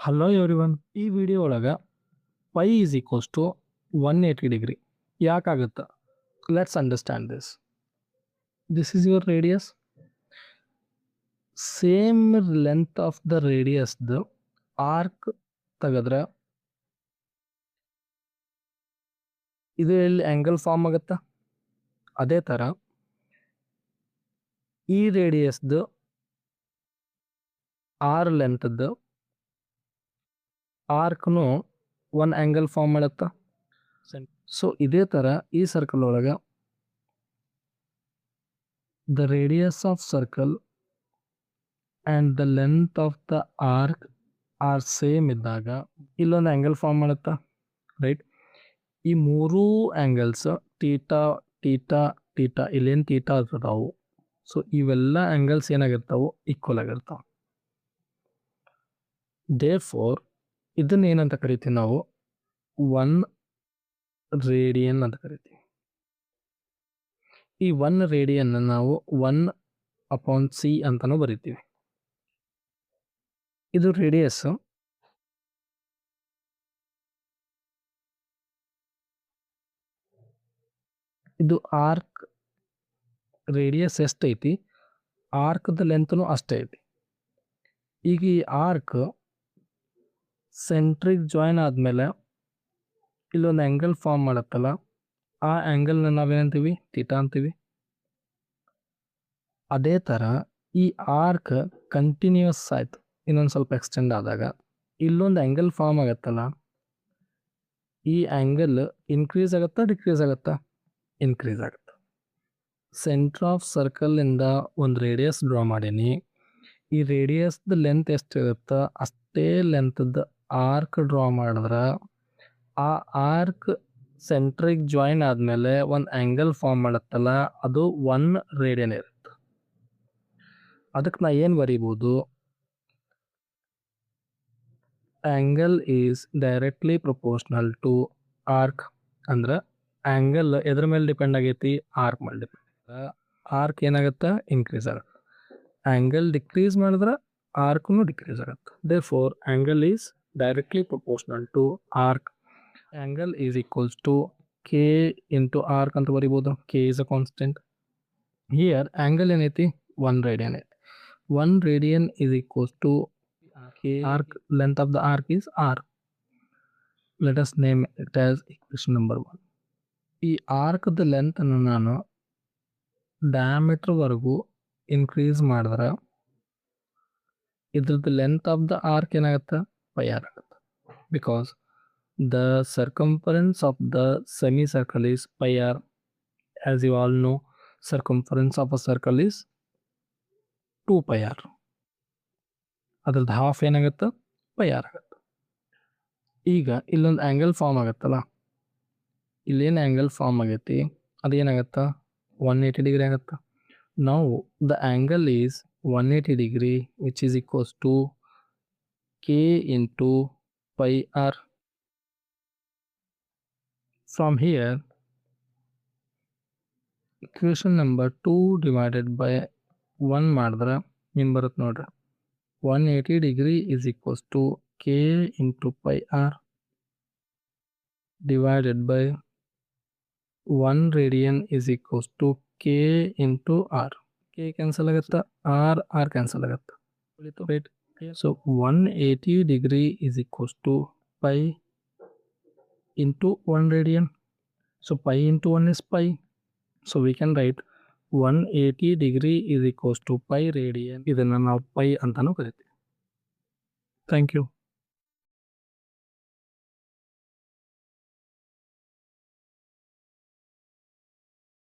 Hello everyone, ಈ video ಒಳಗೆ pi is equals to 180 degree ಯಾಕಾಗುತ್ತೆ? Let's understand this. This is your radius. Same length of the ರೇಡಿಯಸ್ದು arc ತೆಗೆದ್ರೆ ಇದು ಎಲ್ಲಿ ಆ್ಯಂಗಲ್ ಫಾರ್ಮ್ ಆಗುತ್ತಾ? ಅದೇ ಥರ ಈ ರೇಡಿಯಸ್ದು ಆರ್ ಲೆಂತ್ದು ಆರ್ಕ್ನು ಒಂದು ಆ್ಯಂಗಲ್ ಫಾರ್ಮ್ ಮಾಡುತ್ತಾ? ಸೊ ಇದೇ ಥರ ಈ ಸರ್ಕಲ್ ಒಳಗೆ the radius of circle and the length of the arc are same ಇದ್ದಾಗ ಇಲ್ಲೊಂದು ಆ್ಯಂಗಲ್ ಫಾರ್ಮ್ ಮಾಡುತ್ತಾ, ರೈಟ್? ಈ ಮೂರೂ ಆ್ಯಂಗಲ್ಸ್ ತೀಟಾ ತೀಟಾ ತೀಟಾ ಇಲ್ಲೇನು ತೀಟಾ ಇರ್ತಾವು, ಸೊ ಇವೆಲ್ಲ ಆ್ಯಂಗಲ್ಸ್ ಏನಾಗಿರ್ತಾವೆ? ಈಕ್ವಲ್ ಆಗಿರ್ತಾವೆ. ದೇರ್ಫೋರ್ ಇದನ್ನ ಏನಂತ ಕರಿತೀವಿ ನಾವು? 1 ರೇಡಿಯನ್ ಅಂತ ಕರಿತೀವಿ. ಈ 1 ರೇಡಿಯನ್ ನಾವು 1/c ಅಂತಾನೂ ಬರಿತೀವಿ. ಇದು ರೇಡಿಯಸ್. ಇದು ಆರ್ಕ್ ರೇಡಿಯಸ್ ಎಷ್ಟೈತಿ, ಆರ್ಕ್ದ ಲೆಂತ್ನು ಅಷ್ಟೇ ಐತಿ. ಈಗ ಈ ಆರ್ಕ್ ಸೆಂಟ್ರಿಗೆ ಜಾಯಿನ್ ಆದಮೇಲೆ ಇಲ್ಲೊಂದು ಆ್ಯಂಗಲ್ ಫಾರ್ಮ್ ಮಾಡತ್ತಲ್ಲ, ಆ ಆ್ಯಂಗಲ್ನ ನಾವೇನಂತೀವಿ? ತೀಟಾ ಅಂತೀವಿ. ಅದೇ ಥರ ಈ ಆರ್ಕ್ ಕಂಟಿನ್ಯೂಸ್ ಆಯ್ತು, ಇನ್ನೊಂದು ಸ್ವಲ್ಪ ಎಕ್ಸ್ಟೆಂಡ್ ಆದಾಗ ಇಲ್ಲೊಂದು ಆ್ಯಂಗಲ್ ಫಾರ್ಮ್ ಆಗತ್ತಲ್ಲ, ಈ ಆ್ಯಂಗಲ್ ಇನ್ಕ್ರೀಸ್ ಆಗುತ್ತಾ ಡಿಕ್ರೀಸ್ ಆಗುತ್ತಾ? ಇನ್ಕ್ರೀಸ್ ಆಗುತ್ತೆ. ಸೆಂಟ್ರ್ ಆಫ್ ಸರ್ಕಲಿಂದ ಒಂದು ರೇಡಿಯಸ್ ಡ್ರಾ ಮಾಡೀನಿ. ಈ ರೇಡಿಯಸ್ದ ಲೆಂತ್ ಎಷ್ಟಿರುತ್ತೋ ಅಷ್ಟೇ ಲೆಂತ್ದ ಆರ್ಕ್ ಡ್ರಾ ಮಾಡಿದ್ರೆ ಆ ಆರ್ಕ್ ಸೆಂಟ್ರಿಗೆ ಜಾಯಿನ್ ಆದಮೇಲೆ ಒಂದು ಆ್ಯಂಗಲ್ ಫಾರ್ಮ್ ಮಾಡುತ್ತಲ್ಲ, ಅದು 1 ರೇಡಿಯನ್ ಇರುತ್ತೆ. ಅದಕ್ಕೆ ನಾ ಏನು ಬರಿಬೋದು? Angle is directly proportional to arc. ಅಂದ್ರೆ ಆ್ಯಂಗಲ್ ಎದ್ರ ಮೇಲೆ ಡಿಪೆಂಡ್ ಆಗೈತಿ? ಆರ್ಕ್ ಮೇಲೆ ಡಿಪೆಂಡ್. ಆರ್ಕ್ ಏನಾಗುತ್ತೆ? ಇನ್ಕ್ರೀಸ್ ಆಗುತ್ತೆ. ಆ್ಯಂಗಲ್ ಡಿಕ್ರೀಸ್ ಮಾಡಿದ್ರೆ ಆರ್ಕ್ನು ಡಿಕ್ರೀಸ್ ಆಗುತ್ತೆ. Therefore angle is directly proportional to arc. Angle is equals to K into arc ಅಂತ ಬರಿಬೋದು. K is a constant. Here angle ಏನೈತಿ? 1 ರೇಡಿಯನ್ ಐತಿ. 1 radian is equals to arc, length of the arc is r. Let us name it as equation number 1. ಈ ಆರ್ಕ್ದ length ಅನ್ನು ನಾನು diameter ವರೆಗೂ increase ಮಾಡಿದ್ರೆ ಇದ್ರದ್ದು ಲೆಂತ್ ಆಫ್ ದ ಆರ್ಕ್ ಏನಾಗುತ್ತೆ? Pi R ಆಗುತ್ತೆ. Because the circumference of the semi circle is pi R. As you all know, circumference of a circle is 2 pi R. ಅದ್ರದ್ದು half ಏನಾಗುತ್ತೆ? Pi R ಆಗುತ್ತೆ. ಈಗ ಇಲ್ಲೊಂದು angle form ಆಗುತ್ತಲ್ಲ, ಇಲ್ಲೇನು angle form ಆಗೈತಿ ಅದೇನಾಗತ್ತೆ? 180 ಡಿಗ್ರಿ ಆಗುತ್ತೆ. ನಾವು the angle is 180 degree which is equals to K into pi R. From here equation number 2 divided by 1 ಮಾಡಿದ್ರೆ ಏನು ಬರುತ್ತೆ ನೋಡ್ರಿ? 180 degree is equals to k into pi r divided by 1 radian is equals to k into r. K cancel agutta, r cancel agutta. Right? So 180 degree is equals to pi into 1 radian. So pi into 1 is pi. So we can write 180 degree is equals to pi radian. ಇದನ್ನು ನಾವು pi ಅಂತಾನೂ ಕರಿತೀವಿ. Thank you.